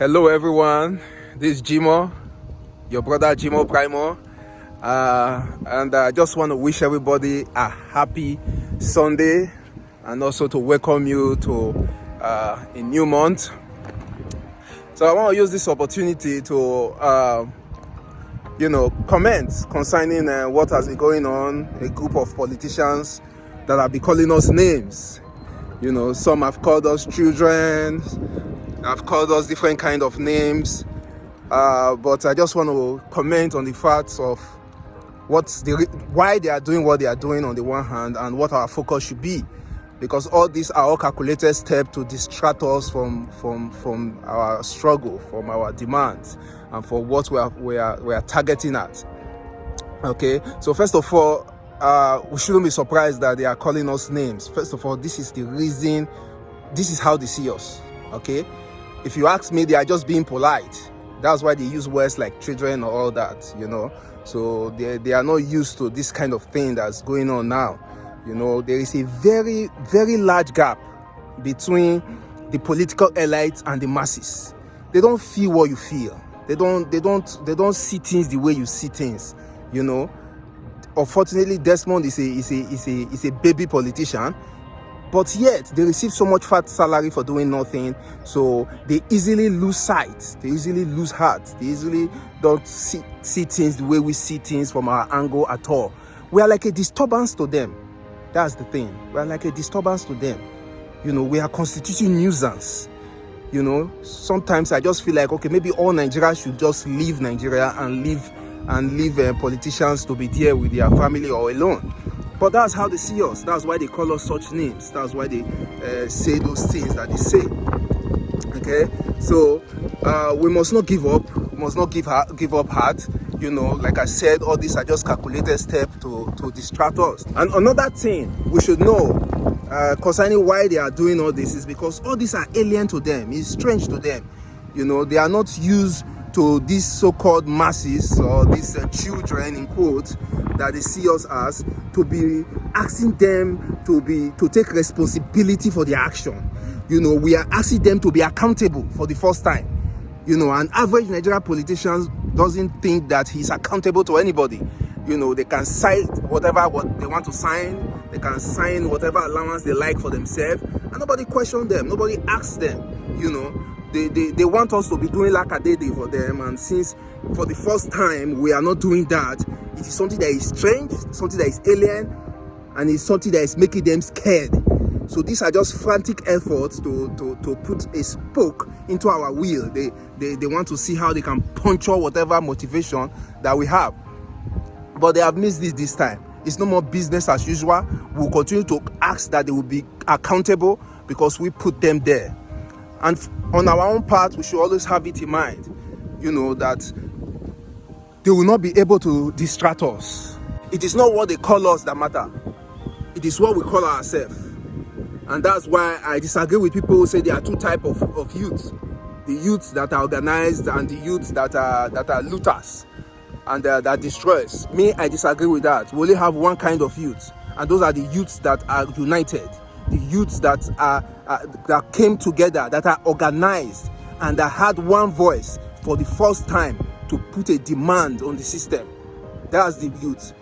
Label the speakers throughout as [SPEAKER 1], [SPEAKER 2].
[SPEAKER 1] Hello everyone, this is Jimo, your brother Jimo Primo, and I just want to wish everybody a happy Sunday and also to welcome you to a new month. So I want to use this opportunity to comment concerning what has been going on. A group of politicians that have been calling us names. Some have called us children, have called us different kind of names, but I just want to comment on the facts of why they are doing what they are doing on the one hand, and what our focus should be, because all these are all calculated steps to distract us from our struggle, from our demands, and for what we are targeting at. Okay, so first of all, we shouldn't be surprised that they are calling us names. First of all, this is the reason, this is how they see us. Okay, if you ask me, they are just being polite. That's why they use words like children or all that, so they are not used to this kind of thing that's going on now. There is a very, very large gap between the political elites and the masses. They don't feel what you feel. They don't see things the way you see things. Unfortunately, Desmond is a baby politician, but yet they receive so much fat salary for doing nothing. So they easily lose sight. They easily lose heart. They easily don't see things the way we see things from our angle at all. We are like a disturbance to them. That's the thing. We are like a disturbance to them. We are constituting nuisance. Sometimes I just feel like, okay, maybe all Nigerians should just leave Nigeria and leave politicians to be there with their family or alone. But that's how they see us. That's why they call us such names. That's why they say those things that they say. Okay, so we must not give up. We must not give up heart. Like I said, all these are just calculated steps to distract us. And another thing we should know concerning why they are doing all this is because all these are alien to them. It's strange to them. They are not used to these so-called masses or these children in quotes that they see us as, to be asking them to take responsibility for their action. We are asking them to be accountable for the first time. An average Nigerian politician doesn't think that he's accountable to anybody. They can sign what they want to sign. They can sign whatever allowance they like for themselves, and nobody questions them. Nobody asks them. They want us to be doing like a day for them, and since for the first time we are not doing that, it is something that is strange, something that is alien, and it's something that is making them scared. So these are just frantic efforts to put a spoke into our wheel. They want to see how they can puncture whatever motivation that we have. But they have missed this time. It's no more business as usual. We'll continue to ask that they will be accountable because we put them there. And on our own part, we should always have it in mind, that they will not be able to distract us. It is not what they call us that matter. It is what we call ourselves. And that's why I disagree with people who say there are two types of youths. The youths that are organized and the youths that are looters and that destroys. Me, I disagree with that. We only have one kind of youth, and those are the youths that are united. The youths that came together, that are organized, and that had one voice for the first time to put a demand on the system. That's the youth.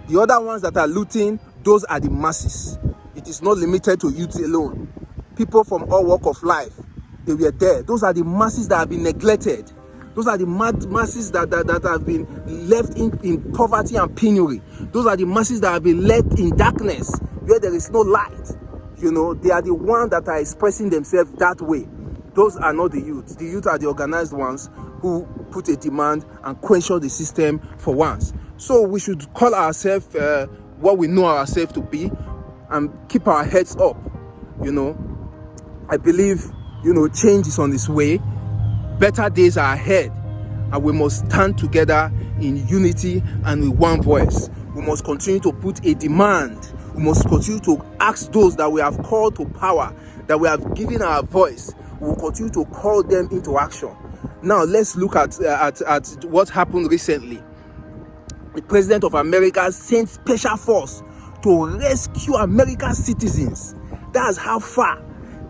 [SPEAKER 1] The other ones that are looting, those are the masses. It is not limited to youths alone. People from all walks of life, they were there. Those are the masses that have been neglected. Those are the masses that have been left in poverty and penury. Those are the masses that have been left in darkness where there is no light. They are the ones that are expressing themselves that way. Those are not the youth. The youth are the organized ones who put a demand and question the system for once. So we should call ourselves what we know ourselves to be and keep our heads up. I believe, change is on its way. Better days are ahead, and we must stand together in unity and with one voice. We must continue to put a demand. We must continue to ask those that we have called to power, that we have given our voice. We will continue to call them into action. Now, let's look at what happened recently. The President of America sent special force to rescue America's citizens. That's how far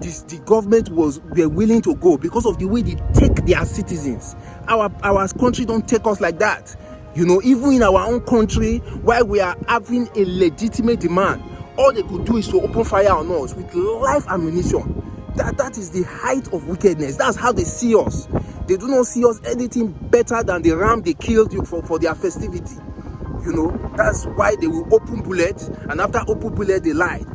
[SPEAKER 1] the government were willing to go because of the way they take their citizens. Our country don't take us like that. Even in our own country, while we are having a legitimate demand, all they could do is to open fire on us with live ammunition. That is the height of wickedness. That's how they see us. They do not see us anything better than the ram they killed you for their festivity. That's why they will open bullets, and after open bullet, they lied.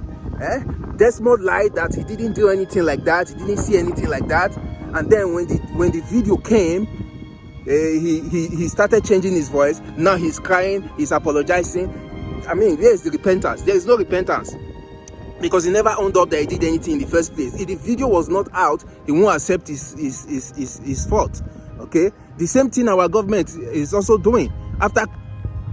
[SPEAKER 1] Desmond lied that he didn't do anything like that, he didn't see anything like that. And then when the video came, he started changing his voice. Now he's crying, he's apologizing. I mean, where is the repentance? There is no repentance, because he never owned up that he did anything in the first place. If the video was not out, he won't accept his fault. Okay, the same thing our government is also doing. After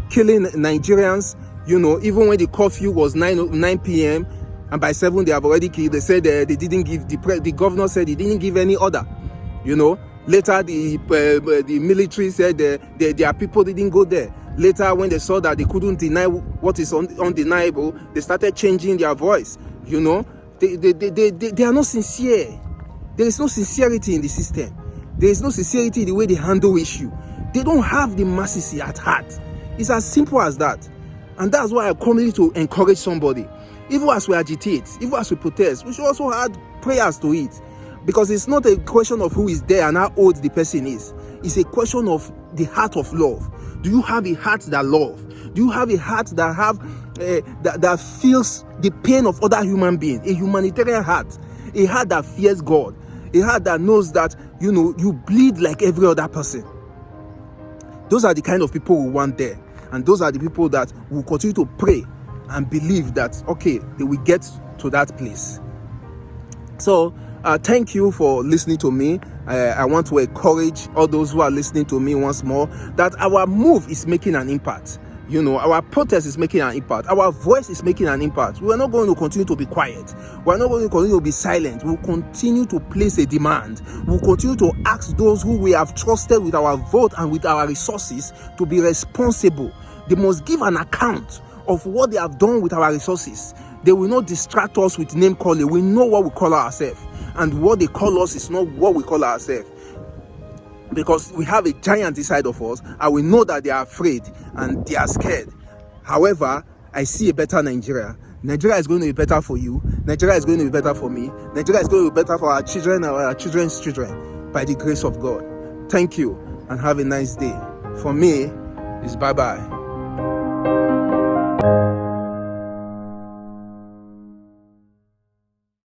[SPEAKER 1] killing Nigerians, even when the curfew was 9 p.m. and by 7 they have already killed. They said they didn't give the governor said he didn't give any order. Later the military said their people didn't go there. Later, when they saw that they couldn't deny what is undeniable, they started changing their voice. They are not sincere. There is no sincerity in the system. There is no sincerity in the way they handle issue. They don't have the masses at heart. It's as simple as that. And that's why I come here to encourage somebody. Even as we agitate, even as we protest, we should also add prayers to it. Because it's not a question of who is there and how old the person is. It's a question of the heart of love. Do you have a heart that loves? Do you have a heart that that feels the pain of other human beings? A humanitarian heart. A heart that fears God. A heart that knows that, you bleed like every other person. Those are the kind of people we want there. And those are the people that will continue to pray and believe that, okay, they will get to that place. So, thank you for listening to me. I want to encourage all those who are listening to me once more that our move is making an impact. Our protest is making an impact. Our voice is making an impact. We are not going to continue to be quiet. We are not going to continue to be silent. We will continue to place a demand. We will continue to ask those who we have trusted with our vote and with our resources to be responsible. They must give an account of what they have done with our resources. They will not distract us with name calling. We know what we call ourselves. And what they call us is not what we call ourselves. Because we have a giant inside of us, and we know that they are afraid and they are scared. However, I see a better Nigeria. Nigeria is going to be better for you. Nigeria is going to be better for me. Nigeria is going to be better for our children and our children's children, by the grace of God. Thank you, and have a nice day. For me, it's bye-bye.